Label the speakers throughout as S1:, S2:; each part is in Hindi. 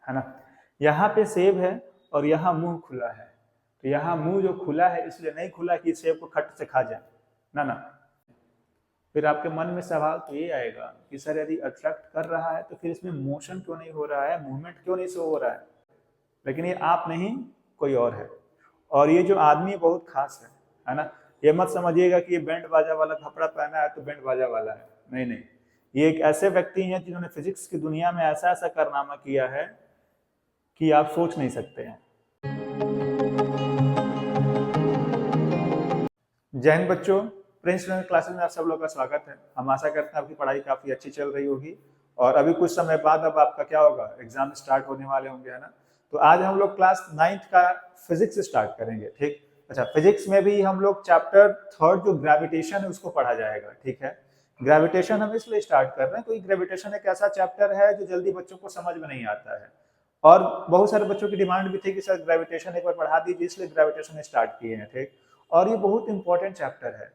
S1: है ना। यहाँ पे सेब है और यहाँ मुंह खुला है, तो यहाँ मुंह जो खुला है इसलिए नहीं खुला कि सेब को खट से खा जाए ना ना। फिर आपके मन में सवाल तो ये आएगा कि सर यदि अट्रैक्ट कर रहा है तो फिर इसमें मोशन क्यों नहीं हो रहा है, मूवमेंट क्यों नहीं शो हो रहा है। लेकिन ये आप नहीं, कोई और है। और ये जो आदमी बहुत खास है ना। ये मत समझिएगा कि ये बैंड बाजा वाला कपड़ा पहना है तो बैंड बाजा वाला है, नहीं नहीं। ये एक ऐसे व्यक्ति हैं जिन्होंने फिजिक्स की दुनिया में ऐसा ऐसा कारनामा किया है कि आप सोच नहीं सकते हैं। जय हिंद बच्चों, प्रिंस क्लासेस में आप सब लोग का स्वागत है। हम आशा करते हैं आपकी पढ़ाई काफी अच्छी चल रही होगी और अभी कुछ समय बाद अब आपका क्या होगा, एग्जाम स्टार्ट होने वाले होंगे, है ना। तो आज हम लोग क्लास 9th का फिजिक्स स्टार्ट करेंगे, ठीक। अच्छा, फिजिक्स में भी हम लोग चैप्टर 3 जो ग्रेविटेशन है उसको पढ़ा जाएगा, ठीक है। ग्रेविटेशन हम इसलिए स्टार्ट कर रहे हैं क्योंकि ग्रेविटेशन एक ऐसा चैप्टर है जो जल्दी बच्चों को समझ में नहीं आता है और बहुत सारे बच्चों की डिमांड भी थी कि सर ग्रेविटेशन एक बार पढ़ा दीजिए, इसलिए ग्रेविटेशन स्टार्ट किए हैं, ठीक। और ये बहुत इंपॉर्टेंट चैप्टर है।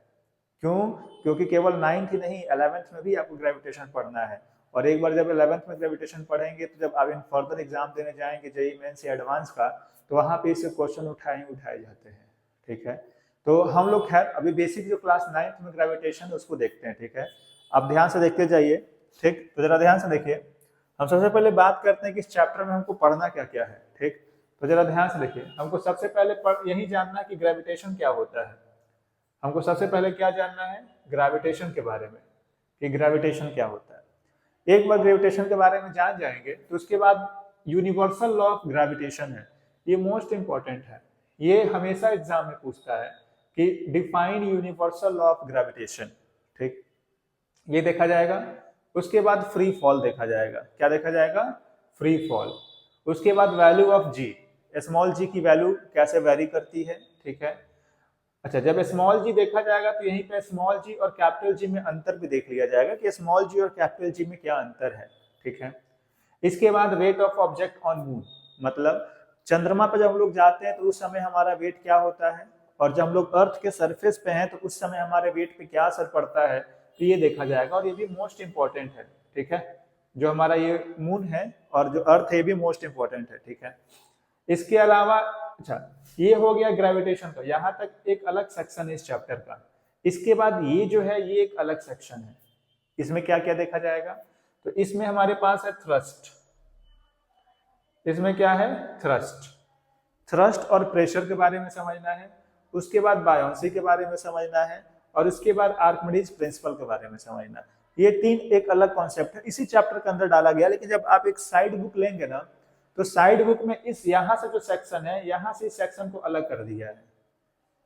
S1: क्यों? क्योंकि केवल 9th ही नहीं, 11th में भी आपको ग्रेविटेशन पढ़ना है। और एक बार जब 11th में ग्रेविटेशन पढ़ेंगे तो जब आप इन फर्दर एग्जाम देने जाएंगे जेईई मेंस या एडवांस का, तो वहां पे इससे क्वेश्चन उठाए जाते हैं, ठीक है। तो हम लोग खैर अभी बेसिक जो क्लास 9th में ग्रेविटेशन उसको देखते हैं, ठीक है। आप ध्यान से देखते जाइए, ठीक। तो जरा ध्यान से देखिए। हम सबसे पहले बात करते हैं कि इस चैप्टर में हमको पढ़ना क्या क्या है, ठीक। तो जरा ध्यान से देखिए, हमको सबसे पहले यही जानना कि ग्रेविटेशन क्या होता है। हमको सबसे पहले क्या जानना है, ग्रेविटेशन के बारे में, कि ग्रेविटेशन क्या होता है। एक बार ग्रेविटेशन के बारे में जान जाएंगे तो उसके बाद यूनिवर्सल लॉ ऑफ ग्रेविटेशन है, ये मोस्ट इंपॉर्टेंट है। ये हमेशा एग्जाम में पूछता है कि define universal law of gravitation, ठीक। ये देखा जाएगा। उसके बाद फ्री फॉल देखा जाएगा। क्या देखा जाएगा? Free fall. उसके बाद वैल्यू ऑफ जी, स्मॉल जी की वैल्यू कैसे वेरी करती है, ठीक है। अच्छा, जब स्मॉल जी देखा जाएगा तो यहीं पे स्मॉल जी और कैपिटल जी में अंतर भी देख लिया जाएगा कि स्मॉल जी और कैपिटल जी में क्या अंतर है, ठीक है। इसके बाद weight of object on moon, मतलब चंद्रमा पर जब हम लोग जाते हैं तो उस समय हमारा वेट क्या होता है, और जब हम लोग अर्थ के सरफेस पे हैं तो उस समय हमारे वेट पे क्या असर पड़ता है, तो ये देखा जाएगा। और ये भी मोस्ट इंपॉर्टेंट है, ठीक है। जो हमारा ये मून है और जो अर्थ है ये भी मोस्ट इंपॉर्टेंट है, ठीक है। इसके अलावा अच्छा, ये हो गया ग्रेविटेशन का, यहाँ तक एक अलग सेक्शन है इस चैप्टर का। इसके बाद ये जो है ये एक अलग सेक्शन है। इसमें क्या क्या देखा जाएगा, तो इसमें हमारे पास है थ्रस्ट। इसमें क्या है? थ्रस्ट। थ्रस्ट और प्रेशर के बारे में समझना है। उसके बाद बायोन्सी के बारे में समझना है और उसके बाद आर्किमिडीज प्रिंसिपल के बारे में समझना है। ये तीन एक अलग कॉन्सेप्ट है, इसी चैप्टर के अंदर डाला गया। लेकिन जब आप एक साइड बुक लेंगे ना, तो साइड बुक में इस यहाँ से जो सेक्शन है, यहाँ से इस सेक्शन को अलग कर दिया है,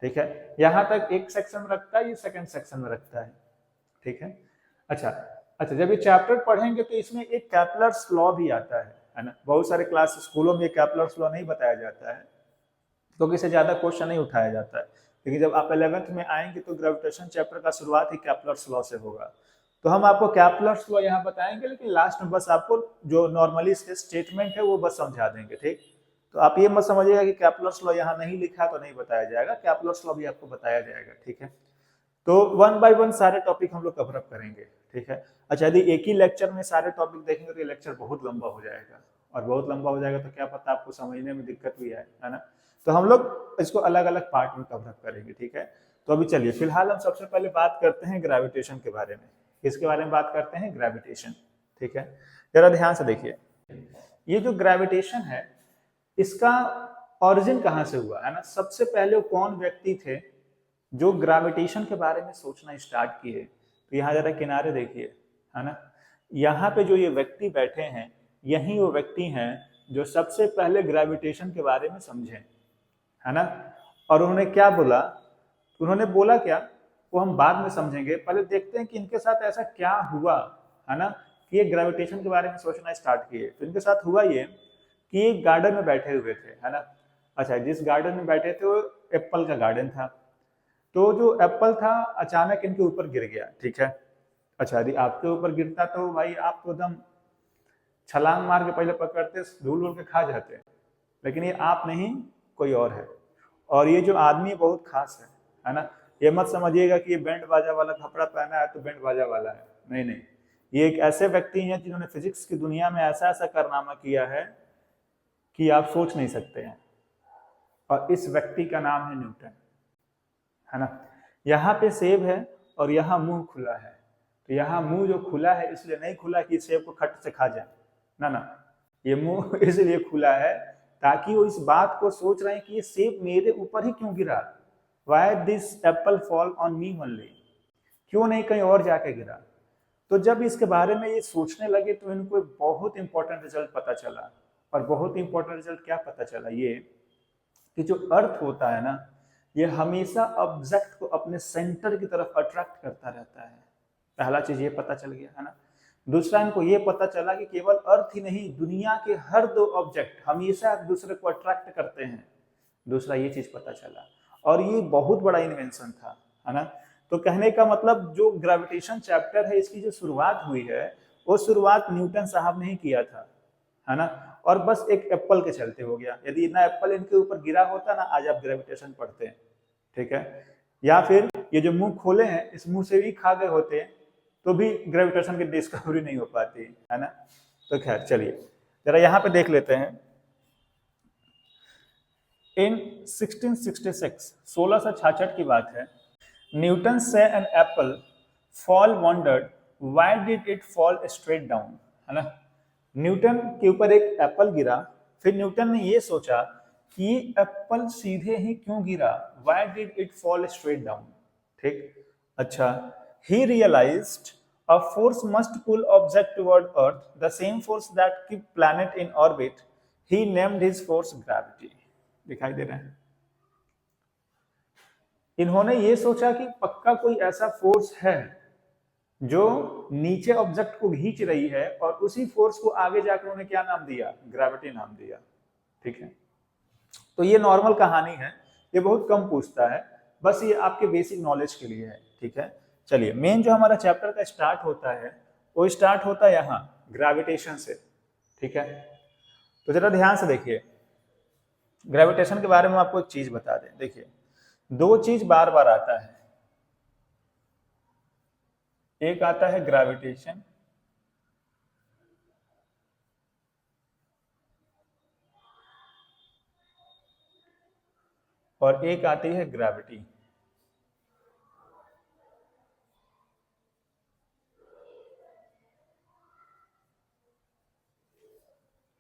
S1: ठीक है। यहाँ तक एक सेक्शन में रखता है, ये सेकंड सेक्शन में रखता है, ठीक है। अच्छा अच्छा, जब ये चैप्टर पढ़ेंगे तो इसमें एक कैपलर्स लॉ भी आता है ना। बहुत सारे क्लास स्कूलों में ये कैपलर्स लॉ नहीं बताया जाता है क्योंकि इससे ज्यादा क्वेश्चन नहीं उठाया जाता है। लेकिन जब आप 11th में आएंगे तो ग्रेविटेशन चैप्टर का शुरुआत ही कैपलर्स लॉ से होगा। तो हम आपको कैपलर्स लॉ यहाँ बताएंगे, लेकिन लास्ट में बस आपको जो नॉर्मली इसके स्टेटमेंट है वो बस समझा देंगे, ठीक। तो आप ये मत समझिएगा कि कैपलर्स लॉ यहाँ नहीं लिखा तो नहीं बताया जाएगा, कैपलर्स लॉ भी आपको बताया जाएगा, ठीक है। तो 1 बाय 1 सारे टॉपिक हम लोग कवर अप करेंगे, ठीक है। अच्छा, यदि एक ही लेक्चर में सारे टॉपिक देखेंगे तो ये लेक्चर बहुत लंबा हो जाएगा, और बहुत लंबा हो जाएगा तो क्या पता आपको समझने में दिक्कत भी आए, है ना। तो हम लोग इसको अलग अलग पार्ट में कवर अप करेंगे, ठीक है। तो अभी चलिए, फिलहाल हम सबसे पहले बात करते हैं ग्रेविटेशन के बारे में। किसके बारे में बात करते हैं? ग्रेविटेशन, ठीक है। जरा ध्यान से देखिए, ये जो ग्रेविटेशन है इसका ओरिजिन कहाँ से हुआ, है ना। सबसे पहले कौन व्यक्ति थे जो ग्रेविटेशन के बारे में सोचना स्टार्ट किए? तो यहाँ जरा किनारे देखिए, है ना। यहाँ पे जो ये व्यक्ति बैठे हैं, यही वो व्यक्ति हैं जो सबसे पहले ग्रेविटेशन के बारे में समझे, है ना। और उन्होंने क्या बोला? उन्होंने बोला क्या, वो हम बाद में समझेंगे। पहले देखते हैं कि इनके साथ ऐसा क्या हुआ, है ना, कि ये ग्रेविटेशन के बारे में सोचना स्टार्ट किए। तो इनके साथ हुआ ये कि एक गार्डन में बैठे हुए थे, है ना। अच्छा, जिस गार्डन में बैठे थे वो एप्पल का गार्डन था। तो जो एप्पल था अचानक इनके ऊपर गिर गया, ठीक है। अच्छा, यदि आपके ऊपर गिरता तो भाई आप तो एकदम छलांग मार के पहले पकड़ते, धूल धूल के खा जाते। लेकिन ये आप नहीं, कोई और है। और ये जो आदमी बहुत खास है ना। ये मत समझिएगा कि ये बैंड बाजा वाला कपड़ा पहना है तो बैंड बाजा वाला है, नहीं नहीं। ये एक ऐसे व्यक्ति हैं जिन्होंने फिजिक्स की दुनिया में ऐसा ऐसा कारनामा किया है कि आप सोच नहीं सकते हैं, और इस व्यक्ति का नाम है न्यूटन, है ना। यहाँ पे सेब है और यहाँ मुंह खुला है, तो यहाँ मुंह जो खुला है इसलिए नहीं खुला कि सेब को खट से खा जाए, ना ना, ये मुंह इसलिए खुला है ताकि वो इस बात को सोच रहे हैं कि ये सेब मेरे ऊपर ही क्यों गिरा, why this Apple fall on me only, क्यों नहीं कहीं और जाके गिरा। तो जब इसके बारे में ये सोचने लगे तो इनको बहुत इंपॉर्टेंट रिजल्ट पता चला, और बहुत इंपॉर्टेंट रिजल्ट क्या पता चला, ये कि जो अर्थ होता है ना, ये हमेशा ऑब्जेक्ट को अपने सेंटर की तरफ अट्रैक्ट करता रहता है। पहला चीज ये पता चल गया, है ना। दूसरा इनको ये पता चला कि केवल अर्थ ही नहीं, दुनिया के हर दो ऑब्जेक्ट हमेशा एक दूसरे को अट्रैक्ट करते हैं। दूसरा ये चीज पता चला, और ये बहुत बड़ा इन्वेंशन था, है ना। तो कहने का मतलब जो ग्रेविटेशन चैप्टर है इसकी जो शुरुआत हुई है वो शुरुआत न्यूटन साहब ने ही किया था, है ना। और बस एक एप्पल के चलते हो गया, यदि ना एप्पल इनके ऊपर गिरा होता ना आज आप ग्रेविटेशन पढ़ते हैं, ठीक है। या फिर ये जो मुंह खोले हैं इस मुंह से भी खा गए होते तो भी ग्रेविटेशन की डिस्कवरी नहीं हो पाती, है ना। तो खैर चलिए जरा यहाँ पे देख लेते हैं। इन 1666 की बात है, न्यूटन से an apple fall wondered why did it fall straight down, है ना। न्यूटन के ऊपर एक एप्पल गिरा, फिर न्यूटन ने ये सोचा कि एप्पल सीधे ही क्यों गिरा, why did it fall straight down, ठीक। अच्छा, ही realised a force must pull object toward earth, the same force that keep planet in orbit. He named his force gravity. दिखाई दे रहा है। इन्होंने ये सोचा कि पक्का कोई ऐसा फोर्स है जो नीचे ऑब्जेक्ट को खींच रही है, और उसी फोर्स को आगे जाकर उन्होंने क्या नाम दिया, ग्रेविटी नाम दिया, ठीक है। तो ये नॉर्मल कहानी है, ये बहुत कम पूछता है, बस ये आपके बेसिक नॉलेज के लिए है, ठीक है। चलिए मेन जो हमारा चैप्टर का स्टार्ट होता है वो स्टार्ट होता है यहाँ ग्रेविटेशन से, ठीक है। तो जरा ध्यान से देखिए, ग्रेविटेशन के बारे में आपको एक चीज बता दें। देखिए दो चीज बार बार आता है, एक आता है ग्रेविटेशन, और एक आती है ग्रेविटी,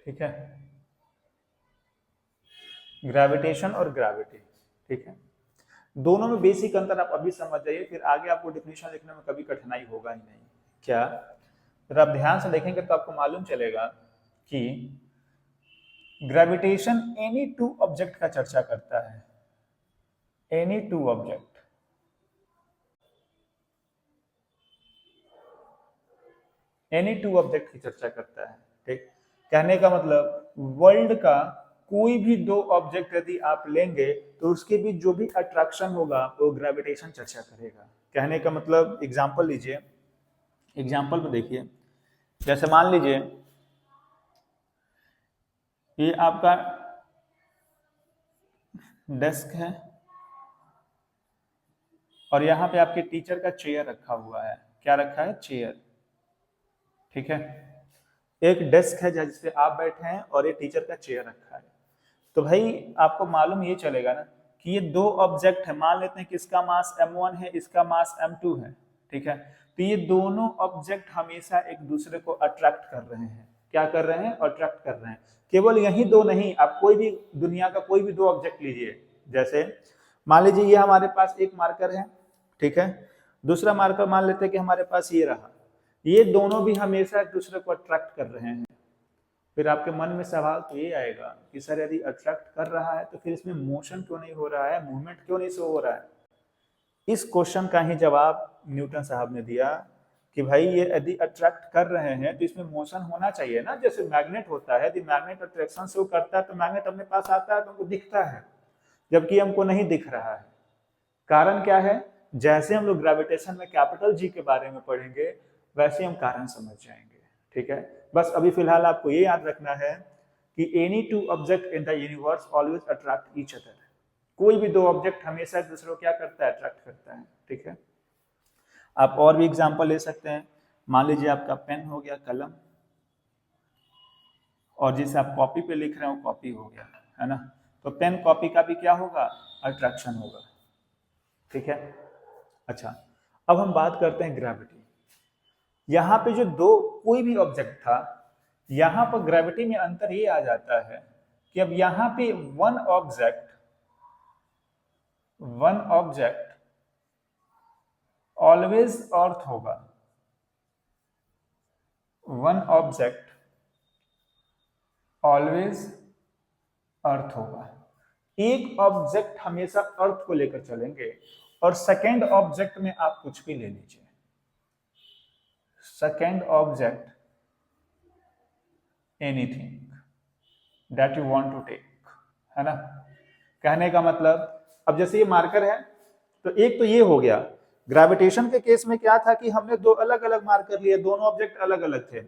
S1: ठीक है। ग्रेविटेशन और ग्रेविटी, ठीक है। दोनों में बेसिक अंतर आप अभी समझ जाइए, फिर आगे आपको डेफिनेशन लिखने में कभी कठिनाई होगा ही नहीं। क्या, अगर आप ध्यान से देखेंगे तो आपको मालूम चलेगा कि ग्रेविटेशन एनी टू ऑब्जेक्ट का चर्चा करता है, any two object, any two object की चर्चा करता है, ठीक। कहने का मतलब वर्ल्ड का कोई भी दो ऑब्जेक्ट यदि आप लेंगे तो उसके बीच जो भी अट्रैक्शन होगा वो ग्रेविटेशन चर्चा करेगा। कहने का मतलब एग्जांपल लीजिए, एग्जांपल में देखिए, जैसे मान लीजिए ये आपका डेस्क है और यहाँ पे आपके टीचर का चेयर रखा हुआ है, क्या रखा है, चेयर, ठीक है। एक डेस्क है जिसपे आप बैठे हैं और एक टीचर का चेयर रखा है। तो भाई आपको मालूम ये चलेगा ना कि ये दो ऑब्जेक्ट है, मान लेते हैं कि इसका मास m1 है, इसका मास m2 है, ठीक है। तो ये दोनों ऑब्जेक्ट हमेशा एक दूसरे को अट्रैक्ट कर रहे हैं, क्या कर रहे हैं, अट्रैक्ट कर रहे हैं। केवल यही दो नहीं, आप कोई भी दुनिया का कोई भी दो ऑब्जेक्ट लीजिए, जैसे मान लीजिए ये हमारे पास एक मार्कर है, ठीक है, दूसरा मार्कर मान लेते हैं कि हमारे पास ये रहा, ये दोनों भी हमेशा एक दूसरे को अट्रैक्ट कर रहे हैं। फिर आपके मन में सवाल तो ये आएगा कि सर यदि अट्रैक्ट कर रहा है तो फिर इसमें मोशन क्यों नहीं हो रहा है, मूवमेंट क्यों नहीं शो हो रहा है। इस क्वेश्चन का ही जवाब न्यूटन साहब ने दिया कि भाई ये यदि अट्रैक्ट कर रहे हैं तो इसमें मोशन होना चाहिए ना, जैसे मैग्नेट होता है, यदि मैग्नेट अट्रैक्शन शो करता है तो मैग्नेट अपने पास आता है तो हमको दिखता है, जबकि हमको नहीं दिख रहा है। कारण क्या है, जैसे हम लोग ग्रेविटेशन में कैपिटल जी के बारे में पढ़ेंगे वैसे हम कारण समझ जाएंगे, ठीक है। बस अभी फिलहाल आपको ये याद रखना है कि any two object in the universe always attract each other, कोई भी दो ऑब्जेक्ट हमेशा एक दूसरे को क्या करता है, अट्रैक्ट करता है, ठीक है। आप और भी एग्जांपल ले सकते हैं, मान लीजिए आपका पेन हो गया, कलम, और जिसे आप कॉपी पे लिख रहे हो कॉपी हो गया, है ना। तो पेन कॉपी का भी क्या होगा, अट्रैक्शन होगा, ठीक है। अच्छा, अब हम बात करते हैं ग्रेविटी। यहाँ पे जो दो कोई भी ऑब्जेक्ट था, यहाँ पर ग्रेविटी में अंतर ये आ जाता है कि अब यहाँ पे वन ऑब्जेक्ट ऑलवेज अर्थ होगा, वन ऑब्जेक्ट ऑलवेज अर्थ होगा। एक ऑब्जेक्ट हमेशा अर्थ को लेकर चलेंगे, और सेकेंड ऑब्जेक्ट में आप कुछ भी ले लीजिए, second object anything that you want to take, है ना। कहने का मतलब, अब जैसे ये मार्कर है, तो एक तो ये हो गया। ग्रेविटेशन के केस में क्या था कि हमने दो अलग अलग मार्कर लिए, दोनों ऑब्जेक्ट अलग अलग थे।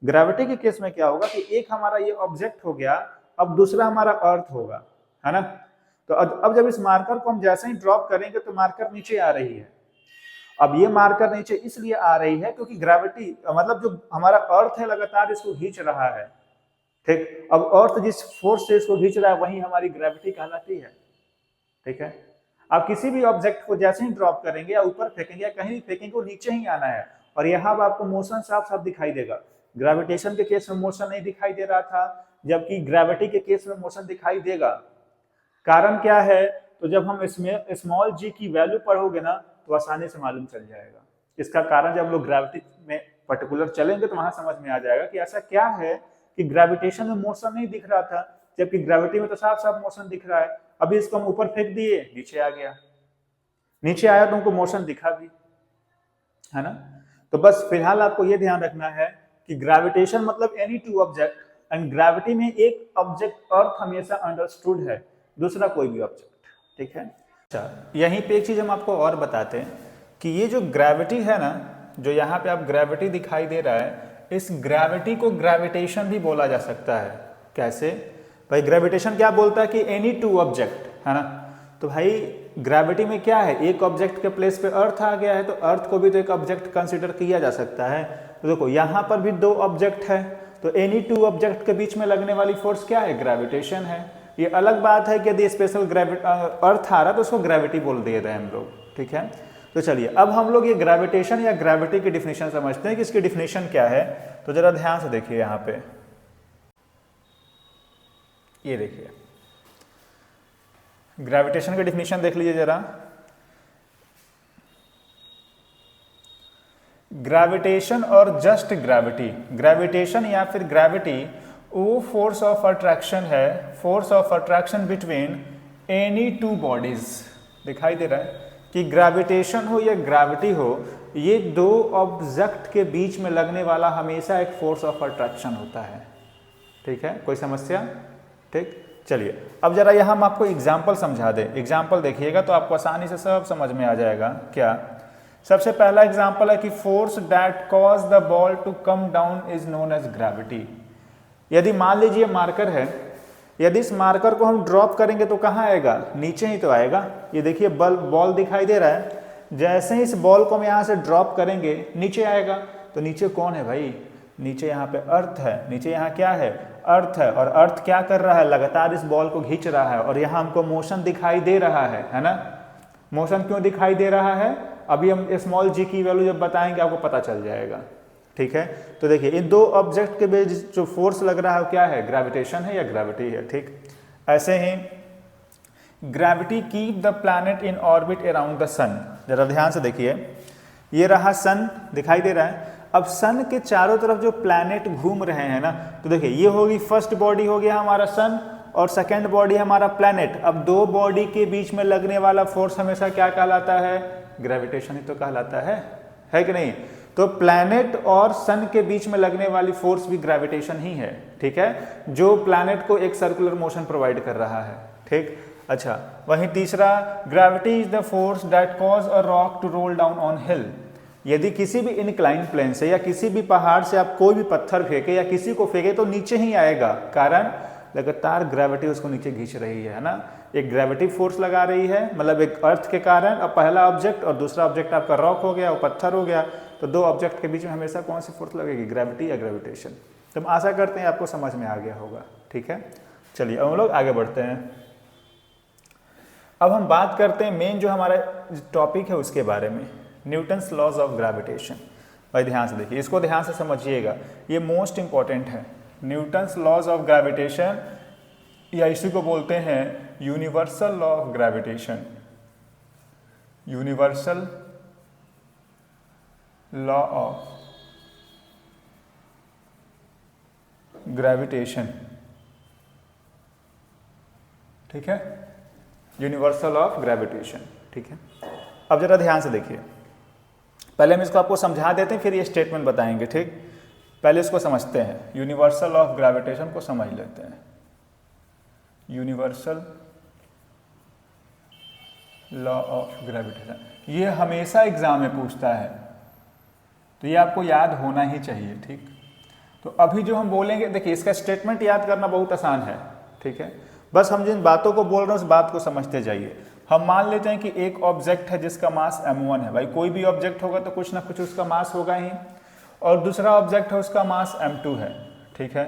S1: ग्रेविटी के केस में क्या होगा कि एक हमारा ये ऑब्जेक्ट हो गया, अब दूसरा हमारा अर्थ होगा, है ना। तो अब जब इस मार्कर को हम जैसे ही ड्रॉप करेंगे तो मार्कर नीचे आ रही है। अब ये मार्कर नीचे इसलिए आ रही है क्योंकि ग्रेविटी मतलब जो हमारा अर्थ है लगातार इसको खींच रहा है, ठीक। अब अर्थ जिस फोर्स से इसको खींच रहा है वही हमारी ग्रेविटी कहलाती है, ठीक है। आप किसी भी ऑब्जेक्ट को जैसे ही ड्रॉप करेंगे या ऊपर फेंकेंगे या कहीं भी फेंकेंगे, वो नीचे ही आना है। और यहाँ आपको मोशन साफ साफ दिखाई देगा। ग्रेविटेशन के केस में मोशन नहीं दिखाई दे रहा था, जबकि ग्रेविटी के केस में मोशन दिखाई देगा। कारण क्या है, तो जब हम इसमें स्मॉल जी की वैल्यू पढ़ोगे ना तो आसानी से मालूम चल जाएगा। इसका कारण जब लोग ग्रेविटी में पर्टिकुलर चलेंगे तो वहां समझ में आ जाएगा कि ऐसा क्या है कि ग्रेविटेशन में मोशन नहीं दिख रहा था, जबकि ग्रेविटी में तो साफ साफ मोशन दिख रहा है। अभी इसको हम ऊपर फेंक दिए, नीचे आ गया, नीचे आया तो हमको मोशन दिखा भी, है ना। तो बस फिलहाल आपको यह ध्यान रखना है कि ग्रेविटेशन मतलब any two object, and gravity में एक ऑब्जेक्ट अर्थ हमेशा अंडरस्टूड है, दूसरा कोई भी ऑब्जेक्ट, ठीक है। अच्छा, यहीं पे एक चीज हम आपको और बताते हैं कि ये जो ग्रेविटी है ना, जो यहाँ पे आप ग्रेविटी दिखाई दे रहा है, इस ग्रेविटी को ग्रेविटेशन भी बोला जा सकता है। कैसे भाई, ग्रेविटेशन क्या बोलता है कि एनी टू ऑब्जेक्ट, है ना। तो भाई ग्रेविटी में क्या है, एक ऑब्जेक्ट के प्लेस पे अर्थ आ गया है, तो अर्थ को भी तो एक ऑब्जेक्ट कंसिडर किया जा सकता है। तो देखो यहाँ पर भी दो ऑब्जेक्ट है, तो एनी टू ऑब्जेक्ट के बीच में लगने वाली फोर्स क्या है, ग्रेविटेशन है। ये अलग बात है कि यदि स्पेशल अर्थ आ रहा तो उसको ग्रेविटी बोल दे रहे हैं हम लोग, ठीक है। तो चलिए अब हम लोग ये ग्रेविटेशन या ग्रेविटी की डिफिनेशन समझते हैं कि इसकी डिफिनेशन क्या है। तो जरा ध्यान से देखिए, यहाँ पे ये देखिए ग्रेविटेशन की डिफिनेशन देख लीजिए जरा। ग्रेविटेशन और जस्ट ग्रेविटी, ग्रेविटेशन या फिर ग्रेविटी वो फोर्स ऑफ अट्रैक्शन है, force of attraction between any two bodies. दिखाई दे रहा है कि ग्रेविटेशन हो या ग्रेविटी हो, ये दो ऑब्जेक्ट के बीच में लगने वाला हमेशा एक फोर्स ऑफ अट्रैक्शन होता है, ठीक है। कोई समस्या, ठीक। चलिए अब जरा यहाँ हम आपको एग्जाम्पल समझा दें। एग्जाम्पल देखिएगा तो आपको आसानी से सब समझ में आ जाएगा। क्या, सबसे पहला एग्जाम्पल है कि force that cause the ball to come down is known as gravity. यदि मान लीजिए मार्कर है, यदि इस मार्कर को हम ड्रॉप करेंगे तो कहाँ आएगा, नीचे ही तो आएगा। ये देखिए बॉल दिखाई दे रहा है, जैसे ही इस बॉल को हम यहाँ से ड्रॉप करेंगे नीचे आएगा। तो नीचे कौन है भाई, नीचे यहाँ पे अर्थ है, नीचे यहाँ क्या है, अर्थ है। और अर्थ क्या कर रहा है, लगातार इस बॉल को खींच रहा है, और यहाँ हमको मोशन दिखाई दे रहा है ना। मोशन क्यों दिखाई दे रहा है, अभी हम स्मॉल जी की वैल्यू जब बताएंगे आपको पता चल जाएगा, ठीक है। तो देखिए इन दो ऑब्जेक्ट के बीच जो फोर्स लग रहा है वो क्या है, ग्रेविटेशन है या ग्रेविटी है, ठीक। ऐसे ही gravity keep the planet in orbit around the sun. जरा ध्यान से देखिए, ये रहा सन दिखाई दे रहा है। अब सन के चारों तरफ जो प्लैनेट घूम रहे हैं ना, तो देखिए ये होगी फर्स्ट बॉडी हो गया हमारा सन, और सेकेंड बॉडी हमारा प्लैनेट। अब दो बॉडी के बीच में लगने वाला फोर्स हमेशा क्या कहलाता है, ग्रेविटेशन ही तो कहलाता है कि नहीं। तो प्लैनेट और सन के बीच में लगने वाली फोर्स भी ग्रेविटेशन ही है, ठीक है, जो प्लैनेट को एक सर्कुलर मोशन प्रोवाइड कर रहा है, ठीक। अच्छा, वहीं तीसरा, gravity is the force that cause a rock to roll down on hill. यदि किसी भी इनक्लाइन प्लेन से या किसी भी पहाड़ से आप कोई भी पत्थर फेंके या किसी को फेंके तो नीचे ही आएगा, कारण लगातार ग्रेविटी उसको नीचे खींच रही है ना। एक ग्रेविटी फोर्स लगा रही है, मतलब एक अर्थ के कारण। अब पहला ऑब्जेक्ट और दूसरा ऑब्जेक्ट आपका रॉक हो गया, वो पत्थर हो गया, तो दो ऑब्जेक्ट के बीच में हमेशा कौन सी फोर्स लगेगी, ग्रेविटी या ग्रेविटेशन। तो हम आशा करते हैं आपको समझ में आ गया होगा। ठीक है, चलिए अब हम लोग आगे बढ़ते हैं। अब हम बात करते हैं मेन जो हमारा टॉपिक है उसके बारे में, न्यूटन्स लॉज ऑफ ग्रेविटेशन। भाई ध्यान से देखिए, इसको ध्यान से समझिएगा, ये मोस्ट इंपॉर्टेंट है। न्यूटन्स लॉज ऑफ ग्रेविटेशन, या इसी को बोलते हैं universal law of gravitation. Universal law of gravitation, ठीक है, यूनिवर्सल ऑफ ग्रेविटेशन। ठीक है, अब जरा ध्यान से देखिए, पहले हम इसको आपको समझा देते हैं, फिर ये स्टेटमेंट बताएंगे। ठीक, पहले इसको समझते हैं, यूनिवर्सल ऑफ ग्रेविटेशन को समझ लेते हैं। यूनिवर्सल लॉ ऑफ ग्रेविटेशन, ये हमेशा एग्जाम में पूछता है, तो ये आपको याद होना ही चाहिए। ठीक, तो अभी जो हम बोलेंगे, देखिए इसका स्टेटमेंट याद करना बहुत आसान है। ठीक है, बस हम जिन बातों को बोल रहे हैं उस बात को समझते जाइए। हम मान लेते हैं कि एक ऑब्जेक्ट है जिसका मास m1 है। भाई कोई भी ऑब्जेक्ट होगा तो कुछ ना कुछ उसका मास होगा ही, और दूसरा ऑब्जेक्ट है उसका मास m2 है। ठीक है,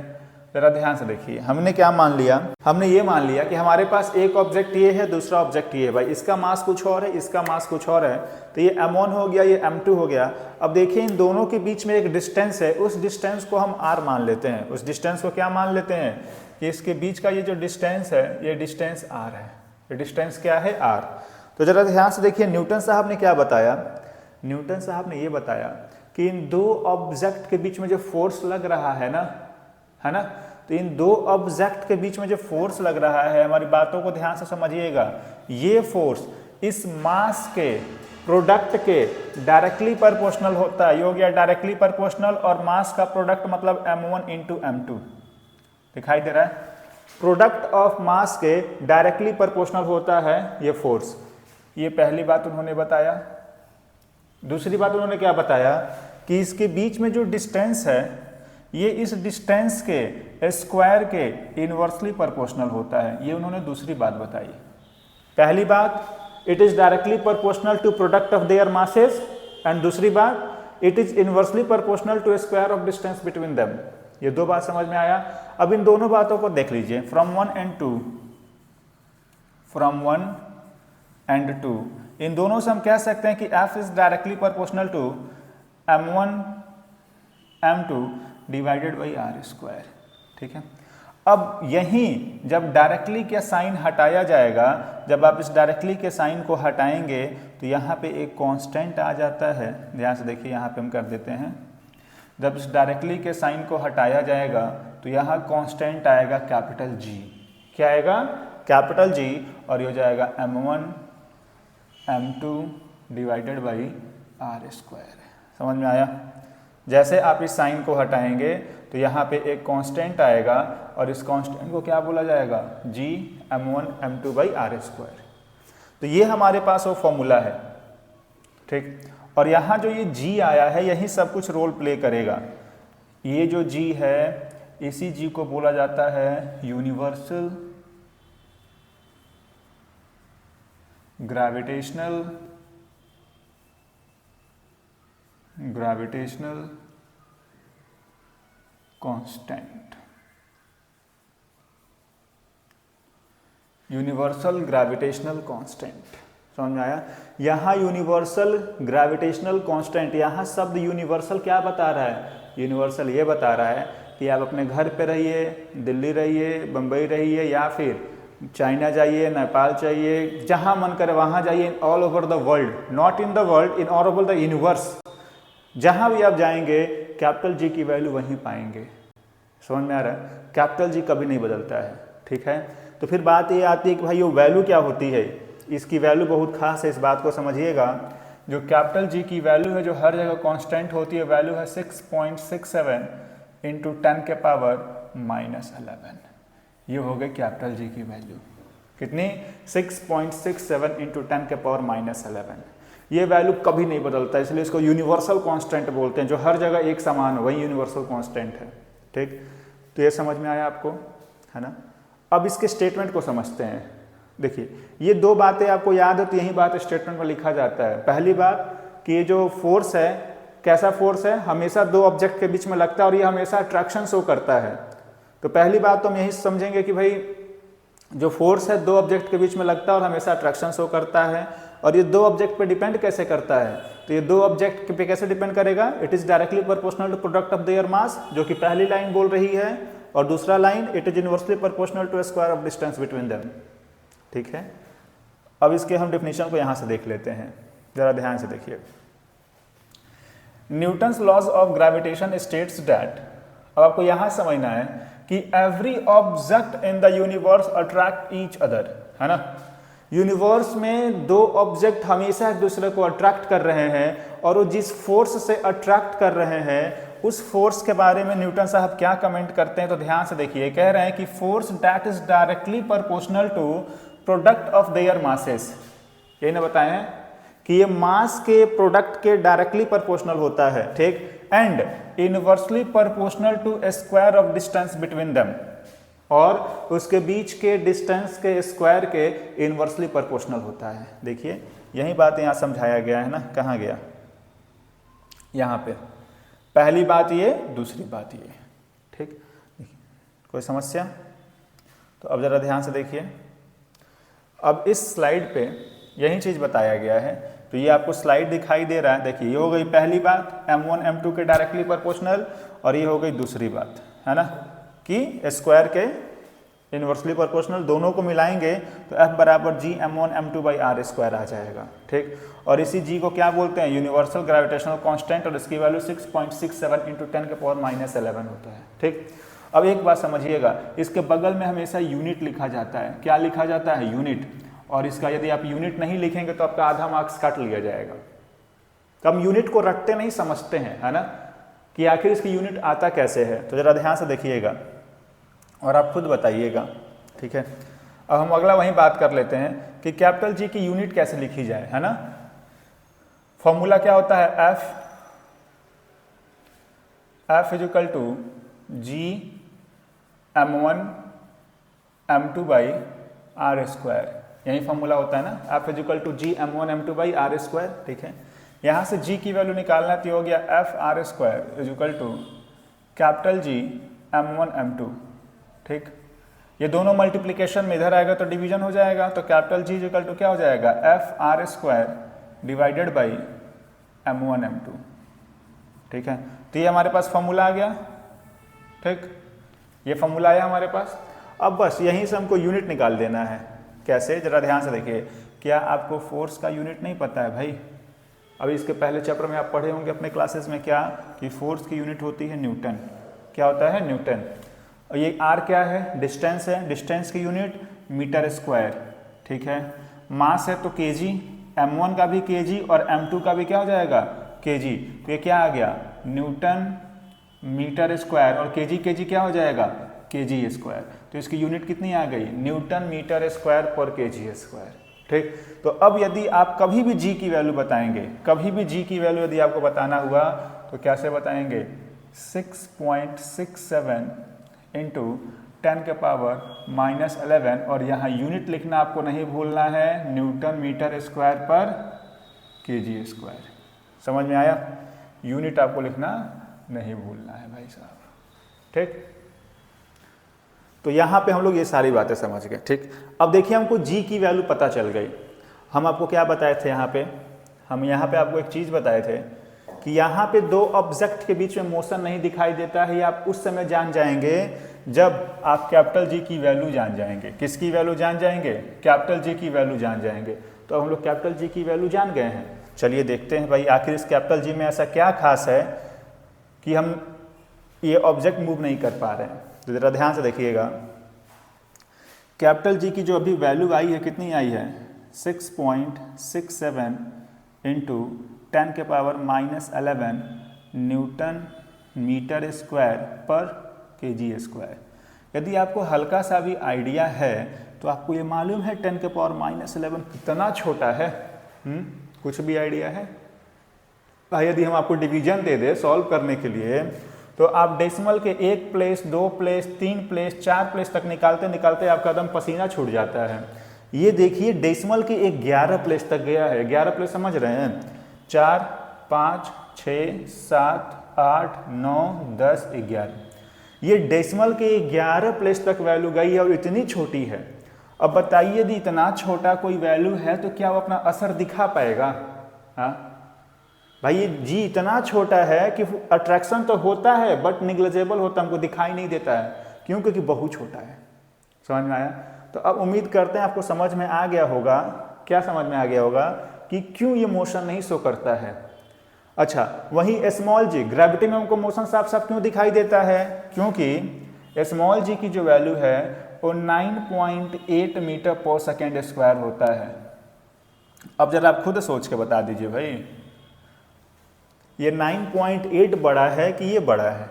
S1: जरा ध्यान से देखिए, हमने क्या मान लिया, हमने ये मान लिया कि हमारे पास एक ऑब्जेक्ट ये है, दूसरा ऑब्जेक्ट ये है। भाई इसका मास कुछ और है, इसका मास कुछ और है, तो ये m1 हो गया, ये m2 हो गया। अब देखिए इन दोनों के बीच में एक डिस्टेंस है, उस डिस्टेंस को हम r मान लेते हैं। उस डिस्टेंस को क्या मान लेते हैं कि इसके बीच का ये जो डिस्टेंस है, ये डिस्टेंस r है। ये डिस्टेंस क्या है, r। तो जरा ध्यान से देखिए, न्यूटन साहब ने क्या बताया, न्यूटन साहब ने ये बताया कि इन दो ऑब्जेक्ट के बीच में जो फोर्स लग रहा है ना, है ना, तो इन दो ऑब्जेक्ट के बीच में जो फोर्स लग रहा है, हमारी बातों को ध्यान से समझिएगा, ये फोर्स इस मास के प्रोडक्ट के डायरेक्टली प्रोपोर्शनल होता है। ये हो गया डायरेक्टली प्रोपोर्शनल, और मास का प्रोडक्ट मतलब m1 इंटू m2, दिखाई दे रहा है। प्रोडक्ट ऑफ मास के डायरेक्टली प्रोपोर्शनल होता है ये फोर्स। ये पहली बात उन्होंने बताया। दूसरी बात उन्होंने क्या बताया कि इसके बीच में जो डिस्टेंस है, ये इस डिस्टेंस के स्क्वायर के इनवर्सली प्रोपोर्शनल होता है। ये उन्होंने दूसरी बात बताई। पहली बात, it is directly proportional to product of their masses, and दूसरी बात, it is inversely proportional to square of distance between them. ये दो बात समझ में आया। अब इन दोनों बातों को देख लीजिए, फ्रॉम 1 and 2, फ्रॉम 1 and 2, इन दोनों से हम कह सकते हैं कि F is directly proportional to m1 m2 divided by r square. ठीक है, अब यहीं जब डायरेक्टली का साइन हटाया जाएगा, जब आप इस डायरेक्टली के साइन को हटाएंगे तो यहाँ पे एक कांस्टेंट आ जाता है। ध्यान से देखिए, यहाँ पे हम कर देते हैं, जब इस डायरेक्टली के साइन को हटाया जाएगा तो यहाँ कांस्टेंट आएगा कैपिटल G। क्या आएगा, कैपिटल G, और ये हो जाएगा m1 m2 divided by r square. समझ में आया? जैसे आप इस साइन को हटाएंगे तो यहाँ पे एक कांस्टेंट आएगा, और इस कांस्टेंट को क्या बोला जाएगा, G m1 m2 by r square. तो ये हमारे पास वो फॉर्मूला है। ठीक, और यहाँ जो ये G आया है, यही सब कुछ रोल प्ले करेगा। ये जो G है, इसी G को बोला जाता है universal gravitational constant. Universal gravitational constant, समझ में आया? यहाँ यूनिवर्सल ग्रेविटेशनल कांस्टेंट, यहाँ शब्द यूनिवर्सल क्या बता रहा है, यूनिवर्सल ये बता रहा है कि आप अपने घर पे रहिए, दिल्ली रहिए, बम्बई रहिए, या फिर चाइना जाइए, नेपाल जाइए, जहाँ मन करे वहाँ जाइए, all over the world, not in the world, in all over the universe, जहाँ भी आप जाएंगे कैपिटल जी की वैल्यू वहीं पाएंगे। समझ में आ रहा है? कैपिटल जी कभी नहीं बदलता है। ठीक है, तो फिर बात ये आती है कि भाई वो वैल्यू क्या होती है। इसकी वैल्यू बहुत खास है, इस बात को समझिएगा। जो कैपिटल जी की वैल्यू है, जो हर जगह कांस्टेंट होती है, वैल्यू है 6.67 इंटू 10 के पावर -11। ये हो गई कैपिटल जी की वैल्यू। कितनी? 6.67 इंटू 10 के पावर -11। ये वैल्यू कभी नहीं बदलता, इसलिए इसको यूनिवर्सल कांस्टेंट बोलते हैं। जो हर जगह एक समान हो, वही यूनिवर्सल कांस्टेंट है। ठीक, तो ये समझ में आया आपको, है ना? अब इसके स्टेटमेंट को समझते हैं। देखिए, ये दो बातें आपको याद है तो यही बात स्टेटमेंट में लिखा जाता है। पहली बात कि ये जो फोर्स है कैसा फोर्स है, हमेशा दो ऑब्जेक्ट के बीच में लगता है और ये हमेशा अट्रैक्शन शो करता है। तो पहली बात तो हम यही समझेंगे कि भाई जो फोर्स है दो ऑब्जेक्ट के बीच में लगता है और हमेशा अट्रैक्शन शो करता है। और ये दो ऑब्जेक्ट पे डिपेंड कैसे करता है, तो ये दो ऑब्जेक्ट पे कैसे डिपेंड करेगा, it is directly proportional to product of their mass, जो कि पहली लाइन बोल रही है, और दूसरा line it is inversely proportional to square of distance between them. ठीक है, अब इसके हम डेफिनेशन को यहाँ से देख लेते हैं, जरा ध्यान से देखिए। Newton's laws of gravitation states that, अब आपको यहाँ समझना है कि every object in the universe attract each other, है ना। यूनिवर्स में दो ऑब्जेक्ट हमेशा एक दूसरे को अट्रैक्ट कर रहे हैं, और वो जिस फोर्स से अट्रैक्ट कर रहे हैं उस फोर्स के बारे में न्यूटन साहब क्या कमेंट करते हैं, तो ध्यान से देखिए। कह रहे हैं कि force that is directly proportional to product of their masses, यही ना बताए हैं कि ये मास के प्रोडक्ट के डायरेक्टली प्रोपोर्शनल होता है, ठीक, and inversely proportional to square of distance between them, और उसके बीच के डिस्टेंस के स्क्वायर के इनवर्सली प्रोपोर्शनल होता है। देखिए यही बात यहाँ समझाया गया है ना, कहाँ गया, यहाँ पे पहली बात ये, दूसरी बात ये, ठीक। कोई समस्या, तो अब जरा ध्यान से देखिए। अब इस स्लाइड पे यही चीज बताया गया है, तो ये आपको स्लाइड दिखाई दे रहा है। देखिए ये हो गई पहली बात m1 m2 के डायरेक्टली प्रोपोर्शनल, और ये हो गई दूसरी बात, है ना, कि स्क्वायर के इनवर्सली प्रोपोर्शनल। दोनों को मिलाएंगे तो F बराबर G m1 m2 by r square आ जाएगा, ठीक। और इसी जी को क्या बोलते हैं, यूनिवर्सल ग्रेविटेशनल कांस्टेंट, और इसकी वैल्यू 6.67 इंटू 10 के पावर -11 होता है, ठीक। अब एक बात समझिएगा, इसके बगल में हमेशा यूनिट लिखा जाता है। क्या लिखा जाता है, यूनिट। और इसका यदि आप यूनिट नहीं लिखेंगे तो आपका आधा मार्क्स काट लिया जाएगा। तो हम यूनिट को रटते नहीं, समझते हैं, है ना, कि आखिर इसकी यूनिट आता कैसे है। तो जरा ध्यान से देखिएगा और आप खुद बताइएगा, ठीक है। अब हम अगला वही बात कर लेते हैं कि कैपिटल जी की यूनिट कैसे लिखी जाए, है ना। फॉर्मूला क्या होता है, F is equal to G m1 m2 by r square, यही फॉर्मूला होता है ना, F is equal to G m1 m2 by r square, ठीक है। यहाँ से g की वैल्यू निकालना तो हो गया F r square is equal to capital G m1 m2, ठीक। ये दोनों मल्टीप्लीकेशन में इधर आएगा तो डिवीजन हो जाएगा, तो capital G is equal to क्या हो जाएगा, F r square divided by m1 m2, ठीक है। तो ये हमारे पास फॉर्मूला आ गया, ठीक, ये फॉर्मूला आया हमारे पास। अब बस यहीं से हमको यूनिट निकाल देना है। कैसे, जरा ध्यान से देखिए। क्या आपको फोर्स का यूनिट नहीं पता है भाई? अभी इसके पहले चैप्टर में आप पढ़े होंगे अपने क्लासेस में क्या, कि फोर्स की यूनिट होती है न्यूटन। क्या होता है, न्यूटन। और ये आर क्या है, डिस्टेंस है, डिस्टेंस की यूनिट मीटर स्क्वायर, ठीक है। मास है तो केजी, m1 का भी केजी और m2 का भी क्या हो जाएगा, केजी। तो ये क्या आ गया, न्यूटन मीटर स्क्वायर, और केजी केजी क्या हो जाएगा, केजी स्क्वायर। तो इसकी यूनिट कितनी आ गई, न्यूटन मीटर स्क्वायर पर केजी स्क्वायर, ठीक। तो अब यदि आप कभी भी जी की वैल्यू बताएंगे, कभी भी जी की वैल्यू यदि आपको बताना हुआ तो कैसे बताएंगे, 6.67 इंटू 10 के पावर -11, और यहाँ यूनिट लिखना आपको नहीं भूलना है, न्यूटन मीटर स्क्वायर पर केजी स्क्वायर। समझ में आया, यूनिट आपको लिखना नहीं भूलना है भाई साहब, ठीक। तो यहाँ पे हम लोग ये सारी बातें समझ गए, ठीक। अब देखिए हमको जी की वैल्यू पता चल गई। हम आपको क्या बताए थे यहाँ पे, हम यहाँ पे आपको एक चीज़ बताए थे कि यहाँ पे दो ऑब्जेक्ट के बीच में मोशन नहीं दिखाई देता है। ये आप उस समय जान जाएंगे जब आप कैपिटल जी की वैल्यू जान जाएंगे। किसकी वैल्यू जान जाएंगे, कैपिटल जी की वैल्यू जान जाएंगे। तो अब हम लोग कैपिटल जी की वैल्यू जान गए हैं। चलिए देखते हैं भाई आखिर इस कैपिटल जी में ऐसा क्या खास है कि हम ये ऑब्जेक्ट मूव नहीं कर पा रहे हैं। तो जरा ध्यान से देखिएगा, कैपिटल जी की जो अभी वैल्यू आई है कितनी आई है, 6.67 इंटू 10 के पावर -11 न्यूटन मीटर स्क्वायर पर केजी स्क्वायर। यदि आपको हल्का सा भी आइडिया है तो आपको ये मालूम है 10 के पावर -11 कितना छोटा है। कुछ भी आइडिया है? यदि हम आपको डिवीजन दे दे सॉल्व करने के लिए तो आप डेसिमल के 1 प्लेस, 2 प्लेस, 3 प्लेस, 4 प्लेस तक निकालते निकालते आपका एकदम पसीना छूट जाता है। ये देखिए डेसिमल के 11 प्लेस तक गया है। 11 प्लेस समझ रहे हैं, 4, 5, 6, 7, 8, 9, 10, 11। ये डेसिमल के 11 प्लेस तक वैल्यू गई है और इतनी छोटी है। अब बताइए यदि इतना छोटा कोई वैल्यू है तो क्या वो अपना असर दिखा पाएगा? हाँ भाई, ये जी इतना छोटा है कि अट्रैक्शन तो होता है बट निग्लिजिबल होता है, हमको दिखाई नहीं देता है। क्यों? क्योंकि बहुत छोटा है। समझ में आया? तो अब उम्मीद करते हैं आपको समझ में आ गया होगा। क्या समझ में आ गया होगा कि क्यों ये मोशन नहीं शो करता है। अच्छा, वहीं स्मॉल जी, ग्रेविटी में हमको मोशन साफ साफ क्यों दिखाई देता है? क्योंकि स्मॉल जी की जो वैल्यू है वो 9.8 मीटर पर सेकेंड स्क्वायर होता है। अब जरा आप खुद सोच के बता दीजिए भाई, ये 9.8 बड़ा है कि ये बड़ा है?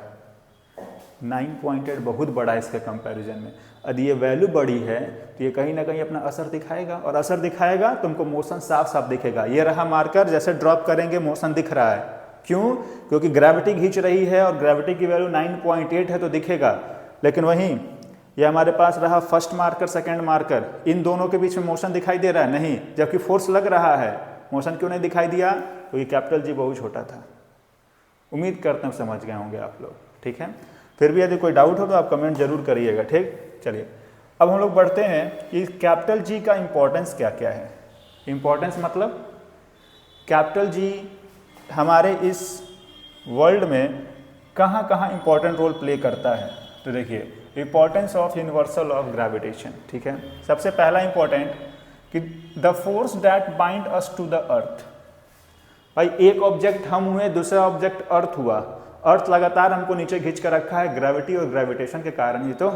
S1: 9.8 बहुत बड़ा है इसके कंपैरिजन में। यदि ये वैल्यू बड़ी है तो ये कहीं ना कहीं अपना असर दिखाएगा, और असर दिखाएगा तो तुमको मोशन साफ साफ दिखेगा। ये रहा मार्कर, जैसे ड्रॉप करेंगे मोशन दिख रहा है। क्यों? क्योंकि ग्रेविटी खींच रही है और ग्रेविटी की वैल्यू 9.8 है तो दिखेगा। लेकिन वहीं ये हमारे पास रहा फर्स्ट मार्कर, सेकेंड मार्कर, इन दोनों के बीच में मोशन दिखाई दे रहा है? नहीं। जबकि फोर्स लग रहा है, मोशन क्यों नहीं दिखाई दिया? क्योंकि कैपिटल जी बहुत छोटा था। उम्मीद करते हैं समझ गए होंगे आप लोग। ठीक है, फिर भी यदि कोई डाउट हो तो आप कमेंट जरूर करिएगा। ठीक, चलिए अब हम लोग बढ़ते हैं कि कैपिटल जी का इंपॉर्टेंस क्या क्या है। इंपॉर्टेंस मतलब कैपिटल जी हमारे इस वर्ल्ड में कहाँ कहाँ इंपॉर्टेंट रोल प्ले करता है। तो देखिए, importance of universal of gravitation. ठीक है, सबसे पहला इंपॉर्टेंट कि the force that bind us to the earth. भाई एक ऑब्जेक्ट हम हुए, दूसरा ऑब्जेक्ट अर्थ हुआ। अर्थ लगातार हमको नीचे खींच कर रखा है ग्रेविटी और ग्रेविटेशन के कारण ही। तो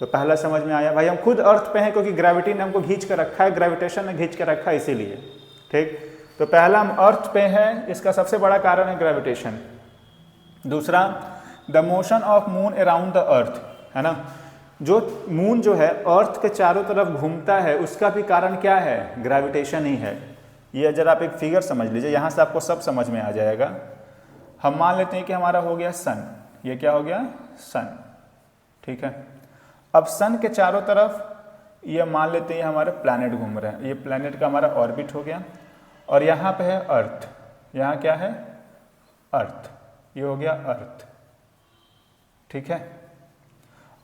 S1: पहला समझ में आया भाई, हम खुद अर्थ पे हैं क्योंकि ग्रेविटी ने हमको खींच कर रखा है, ग्रेविटेशन ने खींच कर रखा है, इसीलिए। ठीक, तो पहला हम अर्थ पे हैं, इसका सबसे बड़ा कारण है ग्रेविटेशन। दूसरा, the motion of moon around the earth, है ना। जो मून जो है अर्थ के चारों तरफ घूमता है, उसका भी कारण क्या है? ग्रेविटेशन ही है। ये जरा आप एक फिगर समझ लीजिए, यहाँ से आपको सब समझ में आ जाएगा। हम मान लेते हैं कि हमारा हो गया सन, ये क्या हो गया? सन। ठीक है, अब सन के चारों तरफ ये मान लेते हैं हमारे प्लैनेट घूम रहे हैं। ये प्लैनेट का हमारा ऑर्बिट हो गया, और यहाँ पे है अर्थ। यहाँ क्या है? अर्थ। ये हो गया अर्थ। ठीक है,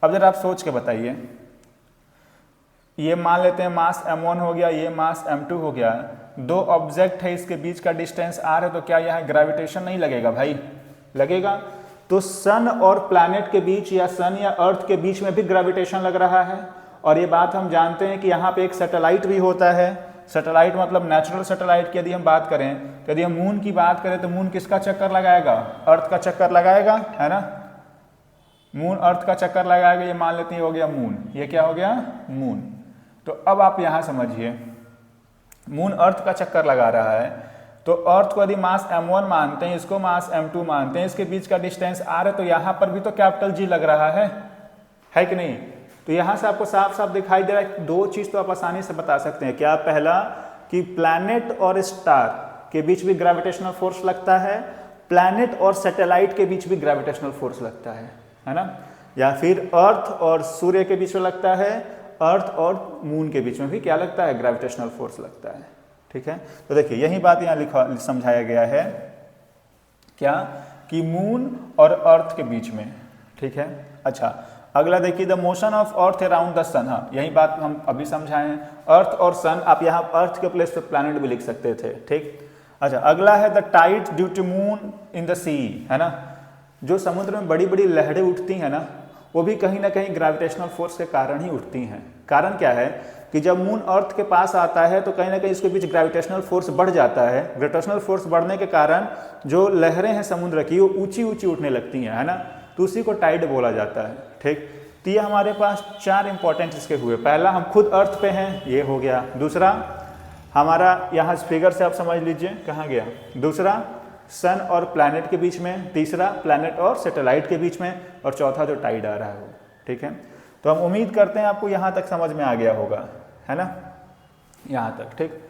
S1: अब जरा आप सोच के बताइए, ये मान लेते हैं मास m1 हो गया, ये मास m2 हो गया। दो ऑब्जेक्ट है, इसके बीच का डिस्टेंस r है, तो क्या यहाँ ग्रेविटेशन नहीं लगेगा? भाई लगेगा। तो सन और प्लैनेट के बीच या सन या अर्थ के बीच में भी ग्रेविटेशन लग रहा है। और ये बात हम जानते हैं कि यहाँ पे एक सैटेलाइट भी होता है। सैटेलाइट मतलब नेचुरल सैटेलाइट की यदि हम बात करें, तो यदि हम मून की बात करें तो मून किसका चक्कर लगाएगा? अर्थ का चक्कर लगाएगा, है ना। मून अर्थ का चक्कर लगाएगा, ये मान लेते हैं हो गया मून। ये क्या हो गया? मून। तो अब आप यहाँ समझिए, मून अर्थ का चक्कर लगा रहा है, तो अर्थ को यदि मास m1 मानते हैं, इसको मास m2 मानते हैं, इसके बीच का डिस्टेंस r है, तो यहाँ पर भी तो कैपिटल G लग रहा है कि नहीं? तो यहाँ से आपको साफ साफ दिखाई दे रहा है। दो चीज़ तो आप आसानी से बता सकते हैं। क्या? पहला कि प्लैनेट और स्टार के बीच भी ग्रेविटेशनल फोर्स लगता है, प्लैनेट और सैटेलाइट के बीच भी ग्रेविटेशनल फोर्स लगता है ना। या फिर अर्थ और सूर्य के बीच में लगता है, अर्थ और मून के बीच में भी क्या लगता है? ग्रेविटेशनल फोर्स लगता है। ठीक है, तो देखिए यही बात यहाँ लिखा समझाया गया है, क्या कि मून और अर्थ के बीच में। ठीक है, अच्छा अगला देखिए, the motion of earth around the sun. हाँ, यही बात हम अभी समझाए हैं। अर्थ और सन, आप यहाँ अर्थ के प्लेस पे प्लैनेट भी लिख सकते थे। ठीक, अच्छा अगला है the tide due to moon in the sea, है ना। जो समुद्र में बड़ी बड़ी लहरें उठती हैं ना, वो भी कहीं ना कहीं ग्रेविटेशनल फोर्स के कारण ही उठती हैं। कारण क्या है कि जब मून अर्थ के पास आता है तो कहीं ना कहीं इसके बीच ग्रेविटेशनल फोर्स बढ़ जाता है। ग्रेविटेशनल फोर्स बढ़ने के कारण जो लहरें हैं समुद्र की, वो ऊंची ऊंची उठने लगती हैं, है ना। तो उसी को टाइड बोला जाता है। ठीक, तो ये हमारे पास चार इंपॉर्टेंट इसके हुए। पहला, हम खुद अर्थ पे हैं, ये हो गया। दूसरा, हमारा यहाँ फिगर से आप समझ लीजिए कहाँ गया। दूसरा, सन और प्लैनेट के बीच में। तीसरा, प्लैनेट और सैटेलाइट के बीच में। और चौथा जो टाइड आ रहा है वो। ठीक है, तो हम उम्मीद करते हैं आपको यहाँ तक समझ में आ गया होगा, है ना, यहाँ तक। ठीक,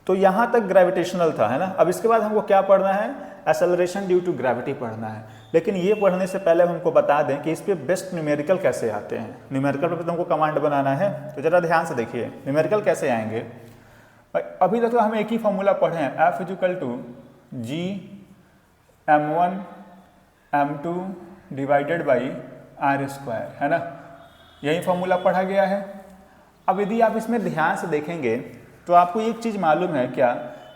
S1: तो यहाँ तक ग्रेविटेशनल था, है ना। अब इसके बाद हमको क्या पढ़ना है? एक्सेलरेशन ड्यू टू ग्रेविटी पढ़ना है। लेकिन ये पढ़ने से पहले हमको बता दें कि इस पे बेस्ट न्यूमेरिकल कैसे आते हैं। न्यूमेरिकल पे तुमको कमांड बनाना है, तो जरा ध्यान से देखिए न्यूमेरिकल कैसे आएंगे। अभी तक तो हम एक ही फॉर्मूला पढ़े हैं, F = G m1 m2 divided by r square, है ना, यही फॉर्मूला पढ़ा गया है। अब यदि आप इसमें ध्यान से देखेंगे तो आपको एक चीज़ मालूम है क्या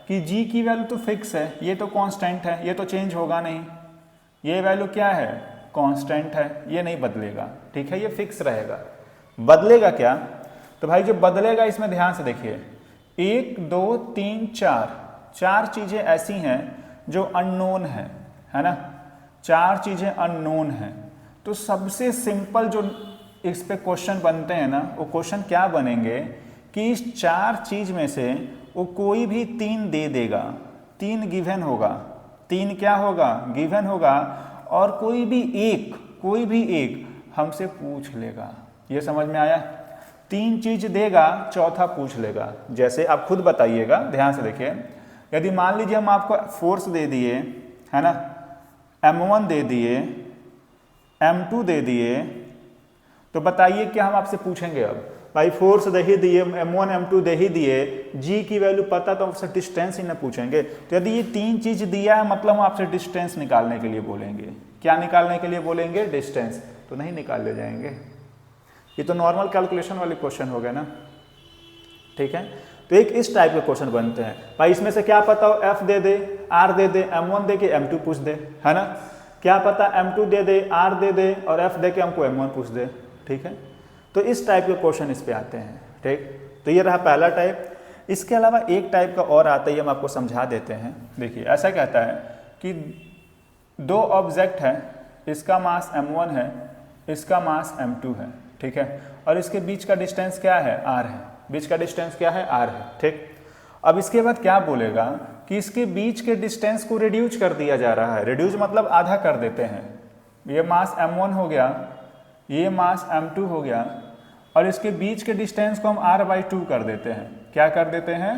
S1: कि g की वैल्यू तो फिक्स है, ये तो कांस्टेंट है, ये तो चेंज होगा नहीं। ये वैल्यू क्या है, कांस्टेंट है, ये नहीं बदलेगा, ठीक है, ये फिक्स रहेगा। बदलेगा क्या, तो भाई जो बदलेगा इसमें ध्यान से देखिए, 1 2 3 4 चीज़ें ऐसी हैं जो अननोन है ना, 4 चीज़ें अननोन हैं। तो सबसे सिंपल जो इस पे क्वेश्चन बनते हैं ना, वो क्वेश्चन क्या बनेंगे कि इस 4 चीज़ में से वो कोई भी 3 दे देगा, 3 गिवन होगा, 3 क्या होगा, गिवन होगा, और कोई भी एक हमसे पूछ लेगा। ये समझ में आया, 3 चीज देगा, चौथा पूछ लेगा। जैसे आप खुद बताइएगा, ध्यान से देखिए, यदि मान लीजिए हम आपको फोर्स दे दिए, है ना, m1 दे दिए, m2 दे दिए, तो बताइए क्या हम आपसे पूछेंगे। अब भाई फोर्स दे ही दिए, m1 m2 दे ही दिए, g की वैल्यू पता तो आपसे डिस्टेंस ही ना पूछेंगे। तो यदि ये 3 चीज दिया है मतलब हम आपसे डिस्टेंस निकालने के लिए बोलेंगे। क्या निकालने के लिए बोलेंगे, डिस्टेंस, तो नहीं निकाल ले जाएंगे। ये तो नॉर्मल कैलकुलेशन वाले क्वेश्चन हो गए ना, ठीक है। तो एक इस टाइप के क्वेश्चन बनते हैं भाई, इसमें से क्या पता हो, f दे दे, r दे दे, m1 दे के m2 पूछ दे, है ना, क्या पता m2 दे दे, r दे दे, और f दे के हमको m1 पूछ दे, ठीक है। तो इस टाइप के क्वेश्चन इस पे आते हैं, ठीक। तो ये रहा पहला टाइप। इसके अलावा एक टाइप का और आता है, हम आपको समझा देते हैं। देखिए ऐसा कहता है कि 2 ऑब्जेक्ट है, इसका मास m1 है, इसका मास m2 है, ठीक है, और इसके बीच का डिस्टेंस क्या है, r है, बीच का डिस्टेंस क्या है, r है, ठीक। अब इसके बाद क्या बोलेगा कि इसके बीच के डिस्टेंस को रिड्यूस कर दिया जा रहा है। रिड्यूस मतलब आधा कर देते हैं। ये मास m1 हो गया, ये मास m2 हो गया, और इसके बीच के डिस्टेंस को हम r/2 कर देते हैं। क्या कर देते हैं,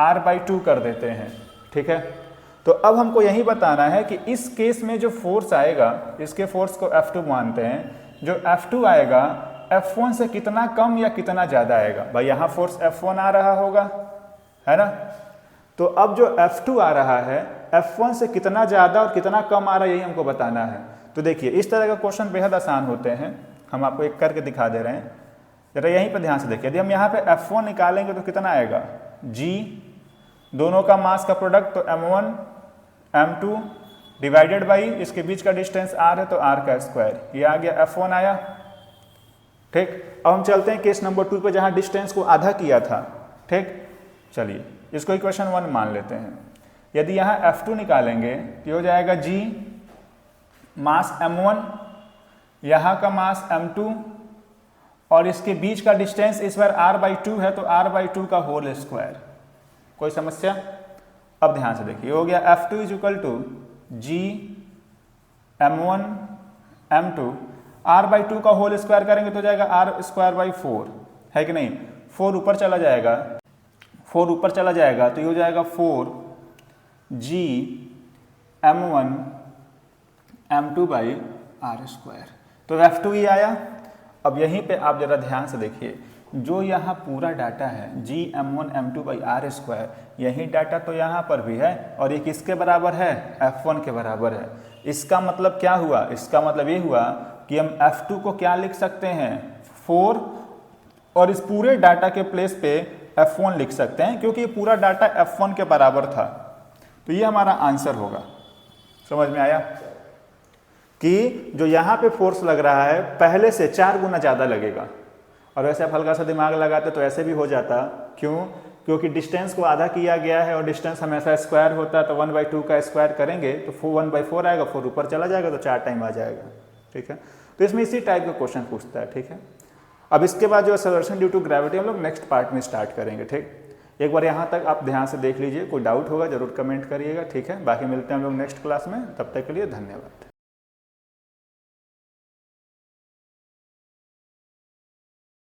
S1: r/2 कर देते हैं, ठीक है। तो अब हमको यही बताना है कि इस केस में जो फोर्स आएगा, इसके फोर्स को F2 मानते हैं, जो F2 आएगा F1 से कितना कम या कितना ज़्यादा आएगा। भाई यहाँ फोर्स F1 आ रहा होगा, है ना, तो अब जो F2 आ रहा है F1 से कितना ज़्यादा और कितना कम आ रहा है, यही हमको बताना है। तो देखिए इस तरह का क्वेश्चन बेहद आसान होते हैं, हम आपको एक करके दिखा दे रहे हैं, जरा यहीं पर ध्यान से देखिए। यदि हम यहाँ पे F1 निकालेंगे तो कितना आएगा, G, दोनों का मास का प्रोडक्ट, तो m1 m2 डिवाइडेड बाई इसके बीच का डिस्टेंस r है, तो r का स्क्वायर, ये आ गया F1 आया, ठीक। अब हम चलते हैं केस नंबर 2 पे, जहाँ डिस्टेंस को आधा किया था, ठीक। चलिए इसको इक्वेशन 1 मान लेते हैं। यदि यहाँ F2 निकालेंगे तो हो जाएगा G, मास m1, यहाँ का मास m2, और इसके बीच का डिस्टेंस इस बार r/2 है, तो r/2 का होल स्क्वायर। कोई समस्या। अब ध्यान से देखिए, हो गया F2 = G m1 m2, r/2 का होल स्क्वायर करेंगे तो जाएगा r²/4, है कि नहीं। 4 ऊपर चला जाएगा, 4 ऊपर चला जाएगा, तो ये हो जाएगा 4G m1 m2/r²। तो F2 ही आया। अब यहीं पे आप जरा ध्यान से देखिए, जो यहाँ पूरा डाटा है G m1 m2/r², यही डाटा तो यहाँ पर भी है, और ये किसके बराबर है, F1 के बराबर है। इसका मतलब क्या हुआ, इसका मतलब ये हुआ कि हम F2 को क्या लिख सकते हैं, 4, और इस पूरे डाटा के प्लेस पे F1 लिख सकते हैं, क्योंकि ये पूरा डाटा F1 के बराबर था। तो ये हमारा आंसर होगा। समझ में आया कि जो यहाँ पे फोर्स लग रहा है पहले से 4 गुना ज़्यादा लगेगा। और वैसे आप हल्का सा दिमाग लगाते तो ऐसे भी हो जाता, क्यों, क्योंकि डिस्टेंस को आधा किया गया है, और डिस्टेंस हमेशा स्क्वायर होता है, तो 1/2 का स्क्वायर करेंगे तो 1/4 आएगा, 4 ऊपर चला जाएगा तो 4 टाइम आ जाएगा, ठीक है। तो इसमें इसी टाइप का क्वेश्चन पूछता है, ठीक है। अब इसके बाद जो एक्सेलरेशन ड्यू टू ग्रेविटी हम लोग नेक्स्ट पार्ट में स्टार्ट करेंगे, ठीक। एक बार यहाँ तक आप ध्यान से देख लीजिए, कोई डाउट होगा जरूर कमेंट करिएगा, ठीक है। बाकी मिलते हैं हम लोग नेक्स्ट क्लास में, तब तक के लिए धन्यवाद।